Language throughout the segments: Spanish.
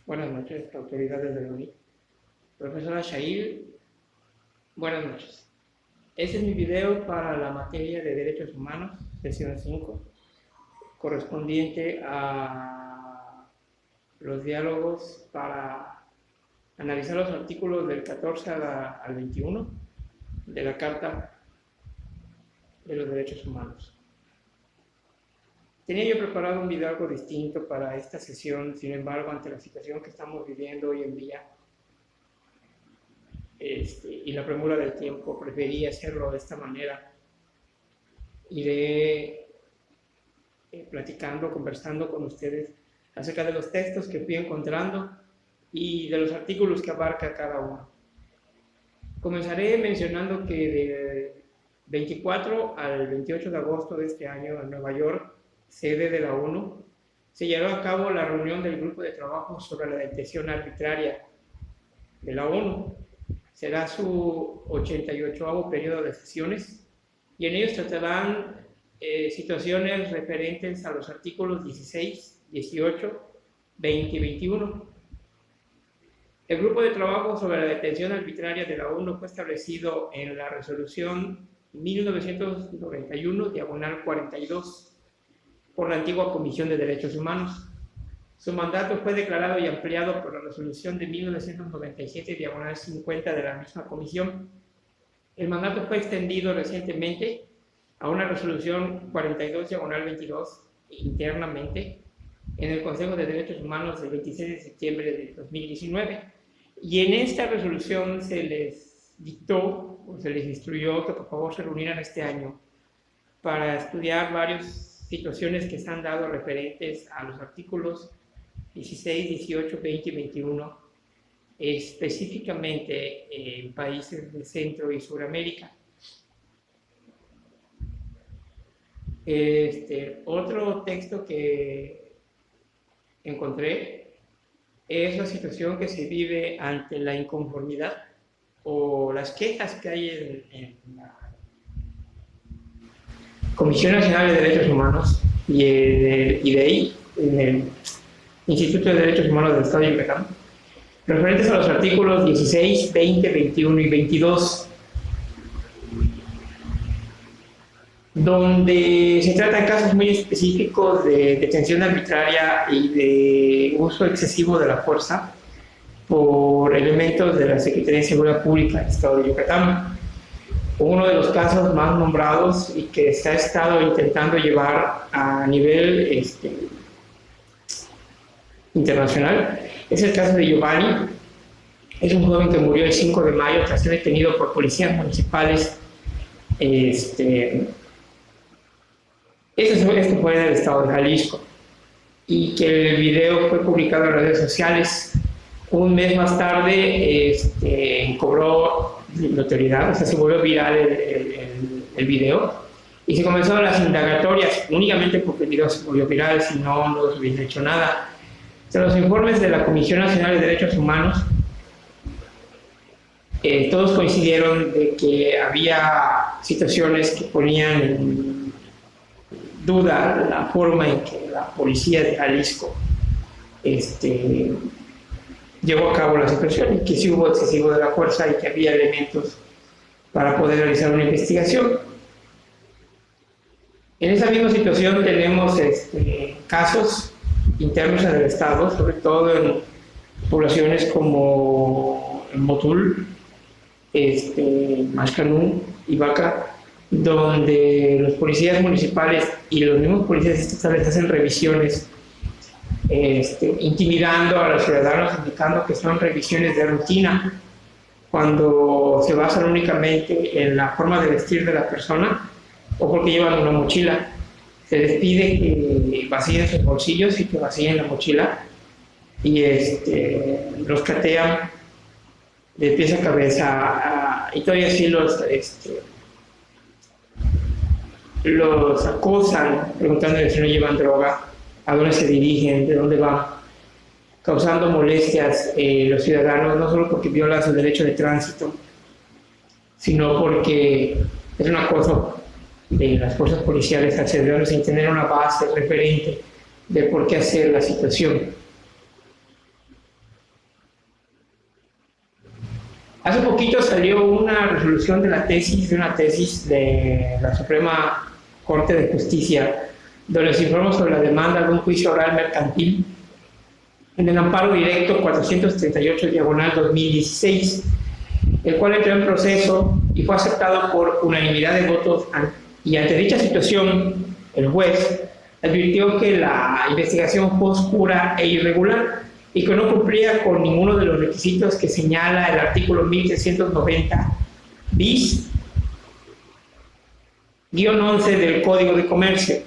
Buenas noches, autoridades de la UNI. Profesora Shail, buenas noches. Este es mi video para la materia de Derechos Humanos, sesión 5, correspondiente a los diálogos para analizar los artículos del 14 al 21 de la Carta de los Derechos Humanos. Tenía yo preparado un video algo distinto para esta sesión, sin embargo, ante la situación que estamos viviendo hoy en día y la premura del tiempo, preferí hacerlo de esta manera. Iré platicando, conversando con ustedes acerca de los textos que fui encontrando y de los artículos que abarca cada uno. Comenzaré mencionando que del 24 al 28 de agosto de este año en Nueva York, sede de la ONU, se llevó a cabo la reunión del Grupo de Trabajo sobre la Detención Arbitraria de la ONU. Será su 88º periodo de sesiones y en ellos tratarán situaciones referentes a los artículos 16, 18, 20 y 21. El Grupo de Trabajo sobre la Detención Arbitraria de la ONU fue establecido en la resolución 1991/42 por la antigua Comisión de Derechos Humanos. Su mandato fue declarado y ampliado por la resolución de 1997/50 de la misma comisión. El mandato fue extendido recientemente a una resolución 42/22 internamente en el Consejo de Derechos Humanos del 26 de septiembre de 2019. Y en esta resolución se les dictó o se les instruyó que por favor se reunieran este año para estudiar varias situaciones que se han dado referentes a los artículos 16, 18, 20 y 21, específicamente en países de Centro y Suramérica. Otro texto que encontré es la situación que se vive ante la inconformidad o las quejas que hay en la Comisión Nacional de Derechos Humanos y de ahí, en el Instituto de Derechos Humanos del Estado de Yucatán, referentes a los artículos 16, 20, 21 y 22, donde se tratan casos muy específicos de detención arbitraria y de uso excesivo de la fuerza por elementos de la Secretaría de Seguridad Pública del Estado de Yucatán. Uno de los casos más nombrados y que se ha estado intentando llevar a nivel internacional es el caso de Giovanni. Es un joven que murió el 5 de mayo tras ser detenido por policías municipales. Esto fue en el estado de Jalisco y que el video fue publicado en redes sociales. Un mes más tarde cobró notoriedad, o sea, se volvió viral el video y se comenzaron las indagatorias únicamente porque el video se volvió viral, si no, no se hubiese hecho nada. En los informes de la Comisión Nacional de Derechos Humanos, todos coincidieron de que había situaciones que ponían en duda la forma en que la policía de Jalisco llevó a cabo la situación y que sí hubo excesivo de la fuerza y que había elementos para poder realizar una investigación. En esa misma situación tenemos casos internos en el estado, sobre todo en poblaciones como Motul, Maxcanú y Vaca, donde los policías municipales y los mismos policías estatales hacen revisiones intimidando a los ciudadanos, indicando que son revisiones de rutina, cuando se basan únicamente en la forma de vestir de la persona o porque llevan una mochila. Se les pide que vacíen sus bolsillos y que vacíen la mochila y los catean de pies a cabeza y todavía así los acosan preguntándoles si no llevan droga, a dónde se dirigen, de dónde van, causando molestias los ciudadanos, no solo porque violan su derecho de tránsito, sino porque es un acoso de las fuerzas policiales al ciudadano sin tener una base referente de por qué hacer la situación. Hace poquito salió una resolución de una tesis de la Suprema Corte de Justicia, donde se informa sobre la demanda de un juicio oral mercantil en el amparo directo 438/2016, el cual entró en proceso y fue aceptado por unanimidad de votos, y ante dicha situación el juez advirtió que la investigación fue oscura e irregular y que no cumplía con ninguno de los requisitos que señala el artículo 1390 bis -11 del Código de Comercio.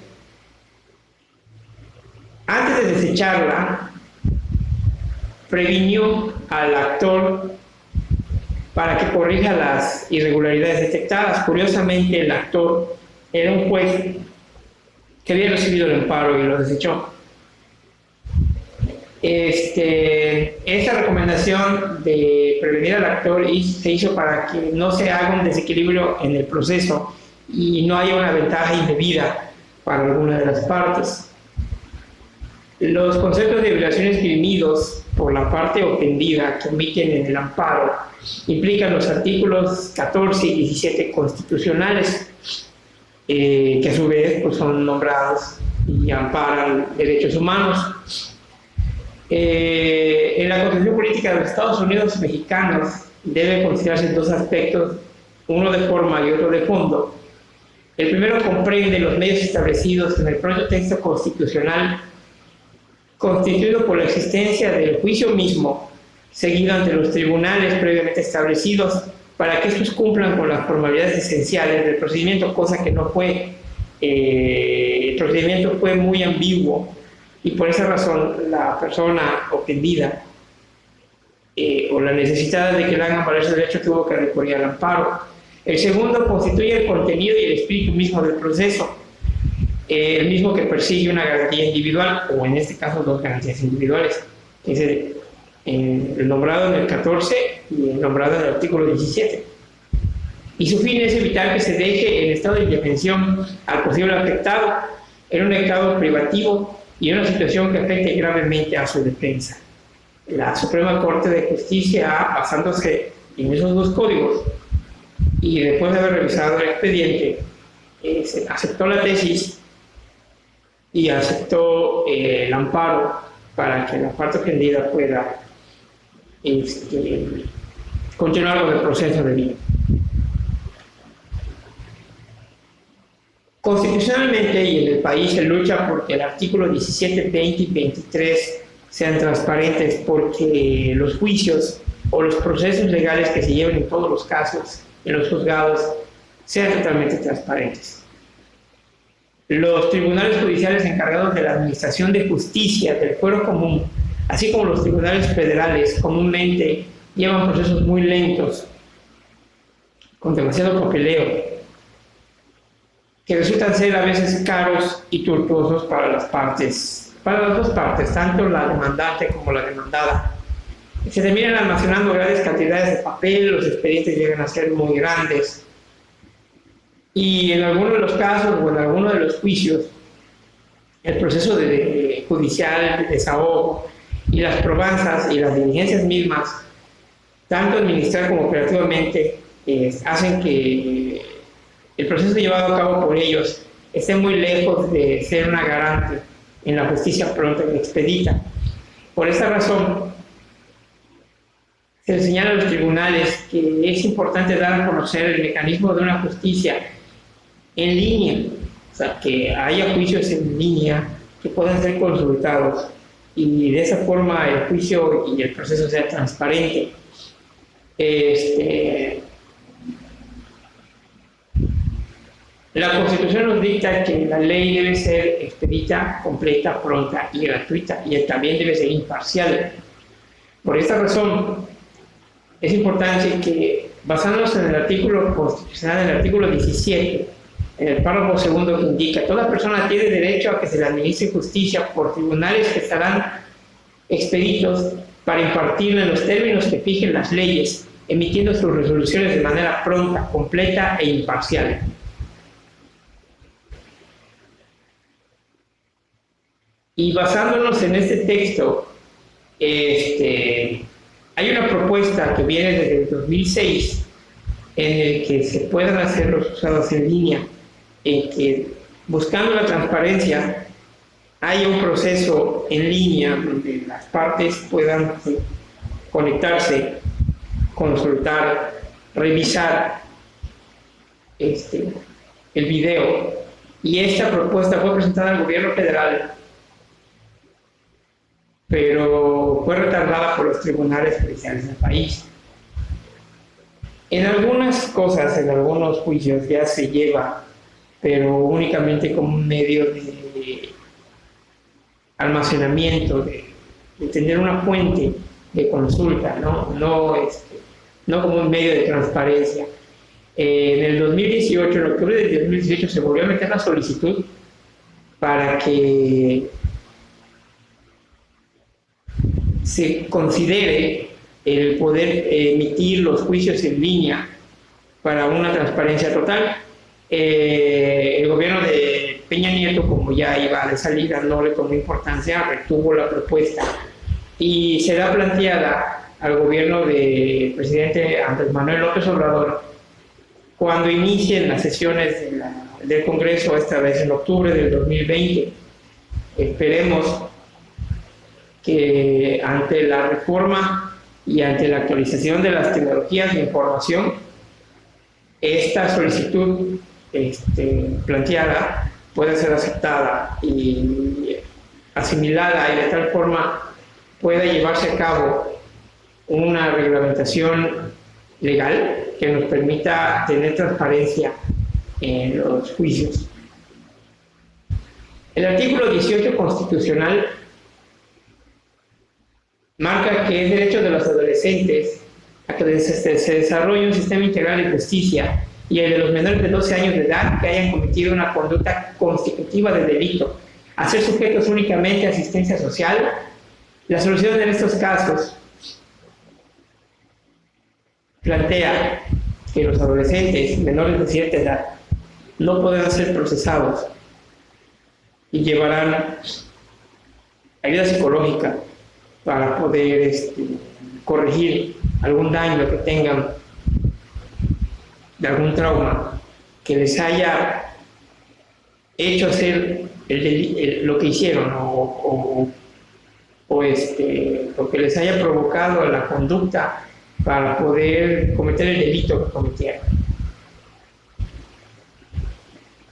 Antes de desecharla, previnió al actor para que corrija las irregularidades detectadas. Curiosamente, el actor era un juez que había recibido el amparo y lo desechó. Esta recomendación de prevenir al actor se hizo para que no se haga un desequilibrio en el proceso y no haya una ventaja indebida para alguna de las partes. Los conceptos de violaciones dirimidos por la parte ofendida que omiten en el amparo implican los artículos 14 y 17 constitucionales, que a su vez pues, son nombrados y amparan derechos humanos. En la Constitución Política de los Estados Unidos Mexicanos deben considerarse dos aspectos, uno de forma y otro de fondo. El primero comprende los medios establecidos en el propio texto constitucional, constituido por la existencia del juicio mismo, seguido ante los tribunales previamente establecidos, para que estos cumplan con las formalidades esenciales del procedimiento, cosa que no fue. El procedimiento fue muy ambiguo y por esa razón la persona ofendida o la necesitada de que le hagan valer su derecho tuvo que recurrir al amparo. El segundo constituye el contenido y el espíritu mismo del proceso, el mismo que persigue una garantía individual, o en este caso dos garantías individuales, que es el nombrado en el 14 y el nombrado en el artículo 17. Y su fin es evitar que se deje en estado de indefensión al posible afectado en un estado privativo y en una situación que afecte gravemente a su defensa. La Suprema Corte de Justicia, basándose en esos dos códigos y después de haber revisado el expediente, aceptó la tesis y aceptó el amparo para que la parte ofendida pueda continuar con el proceso de vida. Constitucionalmente y en el país se lucha porque el artículo 17, 20 y 23 sean transparentes, porque los juicios o los procesos legales que se lleven en todos los casos en los juzgados sean totalmente transparentes. Los tribunales judiciales encargados de la administración de justicia del fuero común, así como los tribunales federales, comúnmente llevan procesos muy lentos, con demasiado papeleo, que resultan ser a veces caros y tortuosos para las dos partes, tanto la demandante como la demandada. Se terminan almacenando grandes cantidades de papel, los expedientes llegan a ser muy grandes, y en algunos de los casos o en algunos de los juicios, el proceso judicial, de desahogo y las probanzas y las diligencias mismas, tanto administrar como operativamente, hacen que el proceso llevado a cabo por ellos esté muy lejos de ser una garante en la justicia pronta y expedita. Por esta razón, se señala a los tribunales que es importante dar a conocer el mecanismo de una justicia en línea, o sea, que haya juicios en línea que puedan ser consultados y de esa forma el juicio y el proceso sea transparente. La Constitución nos dicta que la ley debe ser expedita, completa, pronta y gratuita, y también debe ser imparcial. Por esta razón, es importante que, basándonos en el artículo constitucional, en el artículo 17, en el párrafo segundo que indica, toda persona tiene derecho a que se le administre justicia por tribunales que estarán expeditos para impartirla en los términos que fijen las leyes, emitiendo sus resoluciones de manera pronta, completa e imparcial. Y basándonos en este texto, Hay una propuesta que viene desde el 2006 en el que se puedan hacer los usados en línea, en que buscando la transparencia hay un proceso en línea donde las partes puedan conectarse, consultar, revisar el video. Y esta propuesta fue presentada al gobierno federal, pero fue retardada por los tribunales judiciales del país. En algunas cosas, en algunos juicios ya se lleva, pero únicamente como un medio de almacenamiento, de tener una fuente de consulta, no como un medio de transparencia. En el 2018, en octubre del 2018, se volvió a meter la solicitud para que se considere el poder emitir los juicios en línea para una transparencia total. El gobierno de Peña Nieto, como ya iba de salida, no le tomó importancia, retuvo la propuesta y será planteada al gobierno del presidente Andrés Manuel López Obrador cuando inicien las sesiones del Congreso, esta vez en octubre del 2020. Esperemos que ante la reforma y ante la actualización de las tecnologías de información, esta solicitud planteada pueda ser aceptada y asimilada, y de tal forma pueda llevarse a cabo una reglamentación legal que nos permita tener transparencia en los juicios. El artículo 18 constitucional marca que es derecho de los adolescentes a que se desarrolle un sistema integral de justicia, y el de los menores de 12 años de edad que hayan cometido una conducta constitutiva de delito, a ser sujetos únicamente a asistencia social. La solución en estos casos plantea que los adolescentes menores de cierta edad no podrán ser procesados y llevarán ayuda psicológica para poder corregir algún daño que tengan de algún trauma que les haya hecho hacer lo que hicieron o que les haya provocado la conducta para poder cometer el delito que cometieron.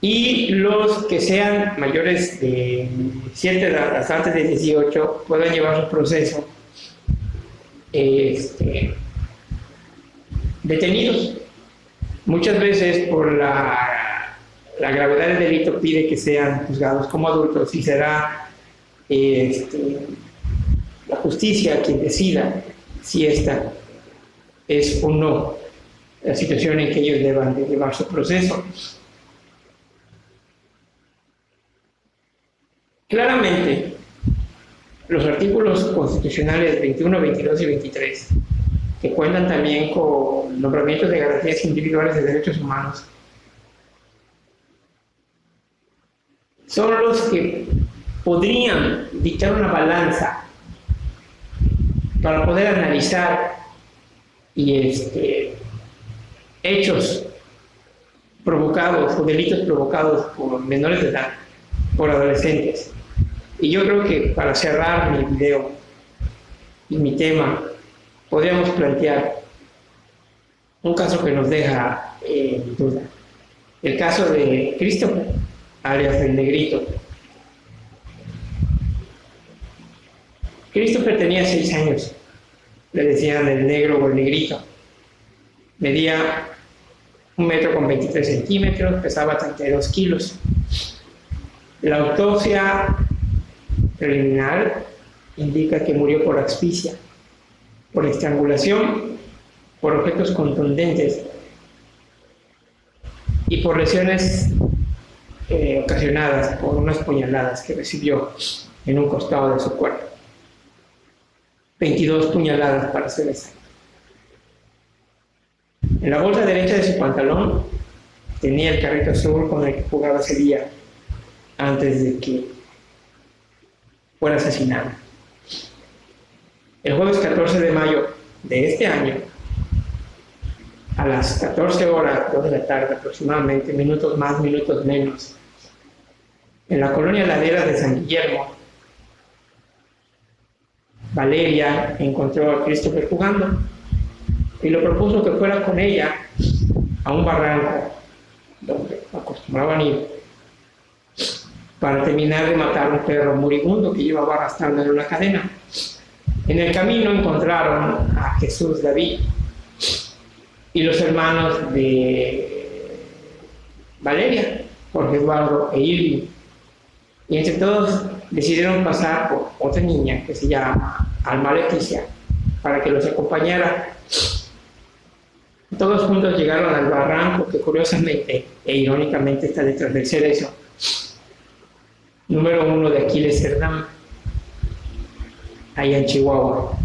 Y los que sean mayores de cierta edad, hasta antes de 18, puedan llevar su proceso detenidos. Muchas veces por la gravedad del delito pide que sean juzgados como adultos, y será la justicia quien decida si esta es o no la situación en que ellos deban de llevar su proceso. Claramente, los artículos constitucionales 21, 22 y 23, que cuentan también con nombramientos de garantías individuales de derechos humanos, son los que podrían dictar una balanza para poder analizar hechos provocados o delitos provocados por menores de edad, por adolescentes. Y yo creo que para cerrar mi video y mi tema, podríamos plantear un caso que nos deja en duda. El caso de Christopher, alias el Negrito. Christopher tenía 6 años, le decían el negro o el negrito. Medía 1,23 m, pesaba 32 kilos. La autopsia preliminar indica que murió por asfixia, por estrangulación, por objetos contundentes y por lesiones ocasionadas por unas puñaladas que recibió en un costado de su cuerpo. 22 puñaladas para ser exacto. En la bolsa derecha de su pantalón tenía el carrito azul con el que jugaba ese día antes de que fuera asesinado. El jueves 14 de mayo de este año, a las 14 horas, 2 de la tarde aproximadamente, minutos más, minutos menos, en la colonia Ladera de San Guillermo, Valeria encontró a Christopher jugando y le propuso que fuera con ella a un barranco donde acostumbraban ir para terminar de matar un perro moribundo que llevaba arrastrando en una cadena. En el camino encontraron a Jesús, David y los hermanos de Valeria, Jorge Eduardo e Irving. Y entre todos decidieron pasar por otra niña que se llama Alma Leticia para que los acompañara. Todos juntos llegaron al barranco que curiosamente e irónicamente está detrás del Cerezo, número 1 de Aquiles Cerdán, allá en Chihuahua.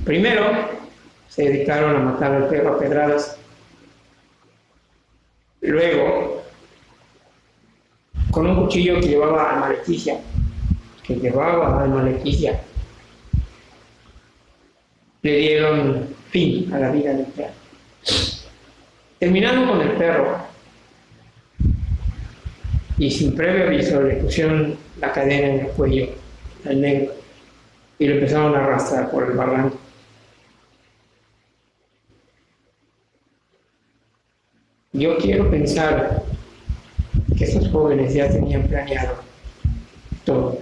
Primero se dedicaron a matar al perro a pedradas. Luego, con un cuchillo que llevaba Alma Leticia, le dieron fin a la vida del perro. Terminando con el perro, y sin previo aviso le pusieron la cadena en el cuello al negro y lo empezaron a arrastrar por el barranco. Yo quiero pensar que esos jóvenes ya tenían planeado todo.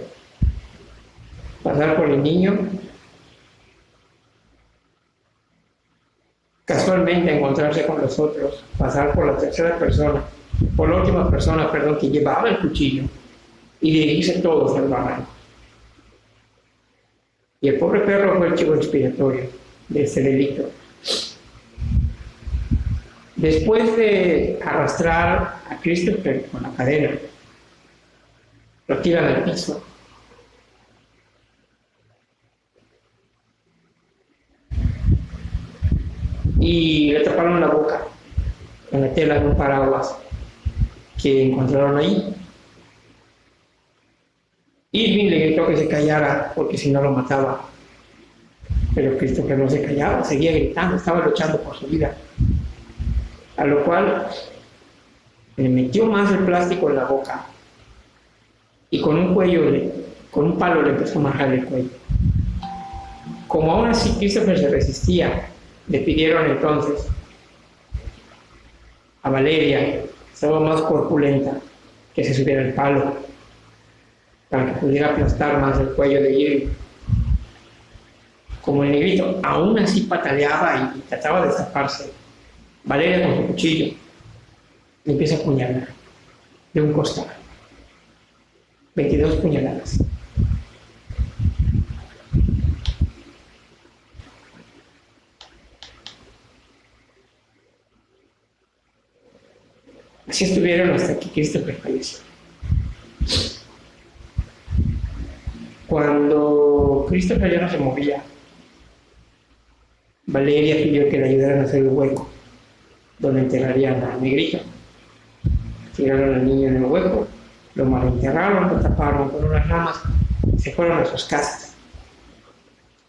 Pasar por el niño, casualmente encontrarse con los otros, pasar por la tercera persona, por la última persona, que llevaba el cuchillo y dirigirse todos al barranco. Y el pobre perro fue el chivo expiatorio de ese delito. Después de arrastrar a Christopher con la cadena, lo tiran al piso. Y le taparon la boca con la tela de un paraguas que encontraron ahí. Irving le gritó que se callara porque si no lo mataba. Pero Christopher no se callaba, seguía gritando, estaba luchando por su vida. A lo cual le metió más el plástico en la boca y con un palo le empezó a majar el cuello. Como aún así Christopher se resistía, le pidieron entonces a Valeria, que estaba más corpulenta, que se subiera el palo para que pudiera aplastar más el cuello de Irving. Como el negrito aún así pataleaba y trataba de zafarse, Valeria con su cuchillo le empieza a apuñalar de un costado. 22 puñaladas. Así estuvieron hasta que Christopher falleció. Cuando Christopher ya no se movía, Valeria pidió que le ayudaran a hacer un hueco donde enterrarían al negrito. Tiraron al niño en el hueco, lo malenterraron, lo taparon con unas ramas, se fueron a sus casas.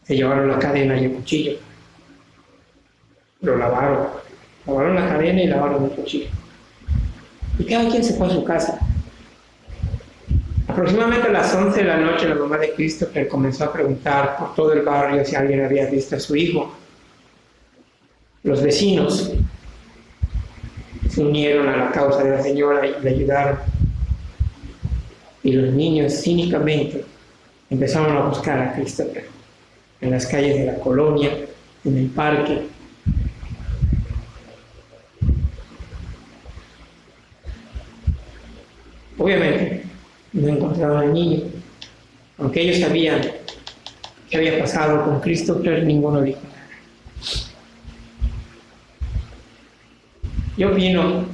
Se llevaron la cadena y el cuchillo. Lo lavaron la cadena y lavaron el cuchillo. Y cada quien se fue a su casa. Aproximadamente a las 11 de la noche, la mamá de Christopher comenzó a preguntar por todo el barrio si alguien había visto a su hijo. Los vecinos se unieron a la causa de la señora y le ayudaron. Y los niños cínicamente empezaron a buscar a Christopher en las calles de la colonia, en el parque. Obviamente no encontraron al niño. Aunque ellos sabían qué había pasado con Christopher, ninguno dijo nada. Yo opino,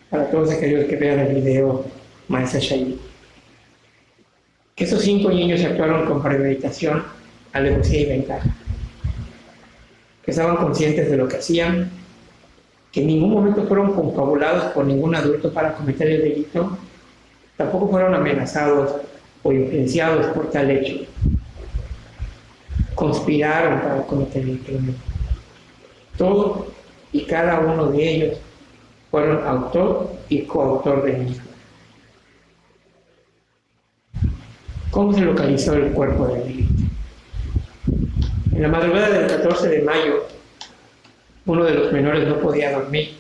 para todos aquellos que vean el video Maestra Shahid, que esos 5 niños actuaron con premeditación, alevosía y ventaja, que estaban conscientes de lo que hacían, que en ningún momento fueron confabulados por ningún adulto para cometer el delito, tampoco fueron amenazados o influenciados por tal hecho. conspiraron para cometer el crimen. Todos y cada uno de ellos fueron autor y coautor del mismo. ¿Cómo se localizó el cuerpo de Lilith? En la madrugada del 14 de mayo, uno de los menores no podía dormir,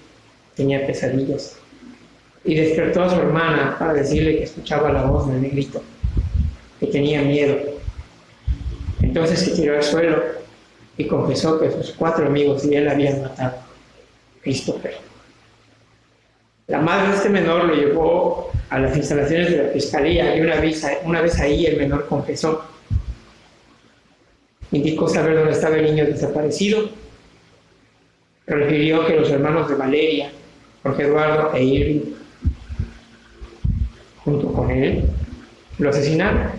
tenía pesadillas, y despertó a su hermana para decirle que escuchaba la voz del negrito, que tenía miedo. Entonces se tiró al suelo y confesó que sus 4 amigos y él habían matado a Christopher. La madre de este menor lo llevó a las instalaciones de la fiscalía y una vez ahí el menor confesó. Indicó saber dónde estaba el niño desaparecido. Refirió que los hermanos de Valeria, Jorge Eduardo e Irving, junto con él, lo asesinaron.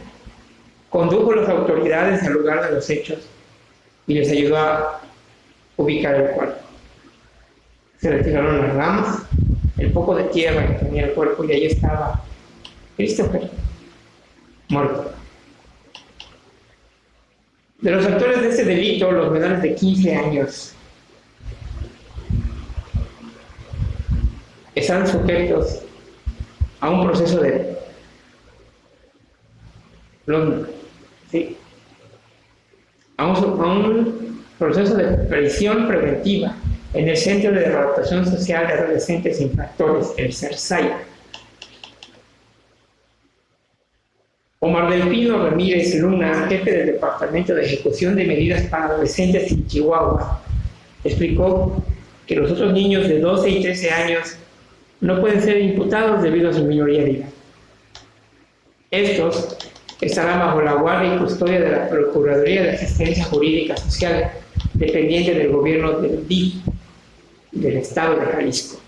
Condujo a las autoridades al lugar de los hechos y les ayudó a ubicar el cuerpo. Se retiraron las ramas, el poco de tierra que tenía el cuerpo, y ahí estaba Christopher, muerto. De los actores de este delito, los menores de 15 años están sujetos a un proceso de prisión preventiva en el Centro de Readaptación Social de Adolescentes Infractores, el CERSAI. Omar Delfino Ramírez Luna, jefe del Departamento de Ejecución de Medidas para Adolescentes en Chihuahua, explicó que los otros niños de 12 y 13 años no pueden ser imputados debido a su minoría de edad. Estos estarán bajo la guardia y custodia de la Procuraduría de Asistencia Jurídica Social, dependiente del gobierno del DIF del Estado de Jalisco,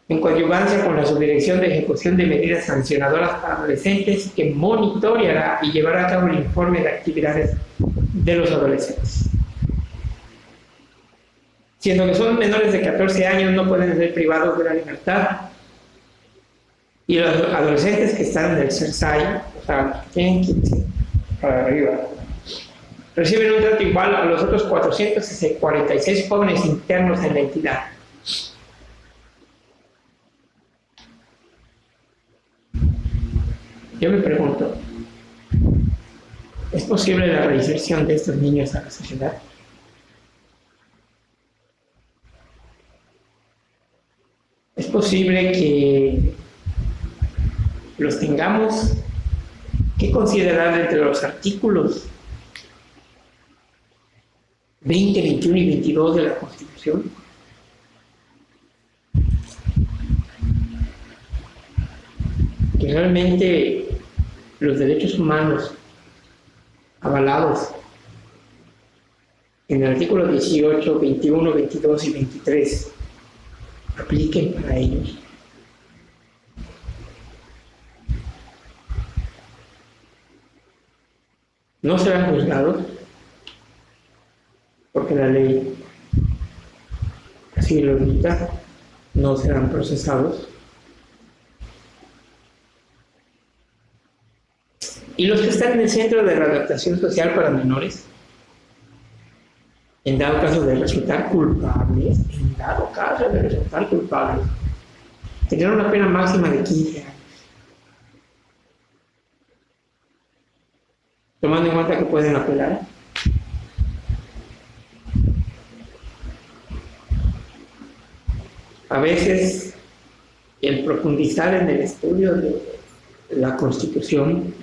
en coadyuvancia con la Subdirección de Ejecución de Medidas Sancionadoras para Adolescentes, que monitoreará y llevará a cabo el informe de actividades de los adolescentes. Siendo que son menores de 14 años, no pueden ser privados de la libertad, y los adolescentes que están en el CERSAI, o sea, tienen 15 para arriba, reciben un trato igual a los otros 446 jóvenes internos en la entidad. Yo me pregunto, ¿es posible la reinserción de estos niños a la sociedad? ¿Es posible que los tengamos que considerar entre los artículos 20, 21 y 22 de la Constitución? Que realmente los derechos humanos avalados en el artículo 18, 21, 22 y 23 apliquen para ellos. No serán juzgados porque la ley así lo dicta, no serán procesados. Y los que están en el Centro de Readaptación Social para Menores, en dado caso de resultar culpables, tendrán una pena máxima de 15 años. Tomando en cuenta que pueden apelar. A veces, el profundizar en el estudio de la Constitución,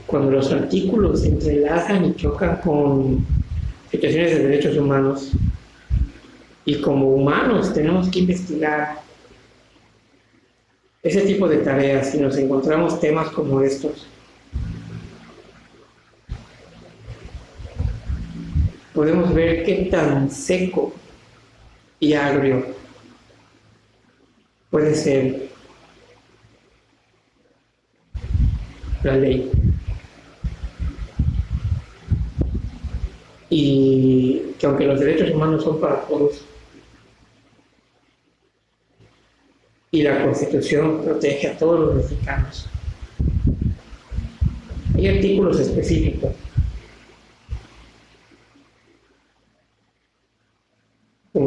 cuando los artículos se entrelazan y chocan con situaciones de derechos humanos, y como humanos tenemos que investigar ese tipo de tareas, si nos encontramos temas como estos, podemos ver qué tan seco y agrio puede ser la ley. Y que aunque los derechos humanos son para todos, y la Constitución protege a todos los mexicanos, hay artículos específicos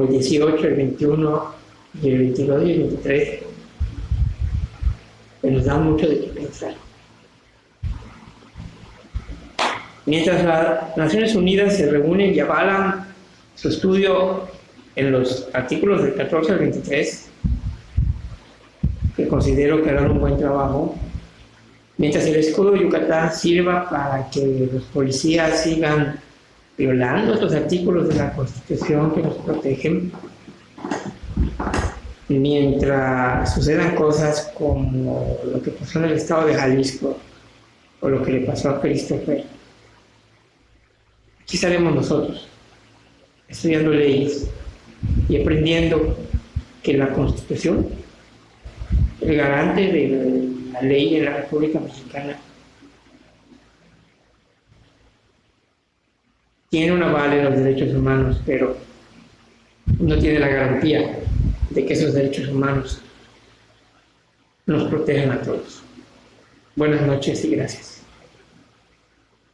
el 18, el 21 y el 22 y el 23, que nos dan mucho de qué pensar. Mientras las Naciones Unidas se reúnen y avalan su estudio en los artículos del 14 al 23, que considero que harán un buen trabajo, mientras el escudo de Yucatán sirva para que los policías sigan violando estos artículos de la Constitución que nos protegen, mientras sucedan cosas como lo que pasó en el estado de Jalisco o lo que le pasó a Christopher, aquí estaremos nosotros, estudiando leyes y aprendiendo que la Constitución, el garante de la ley en la República Mexicana, tiene un aval en los derechos humanos, pero no tiene la garantía de que esos derechos humanos nos protejan a todos. Buenas noches y gracias.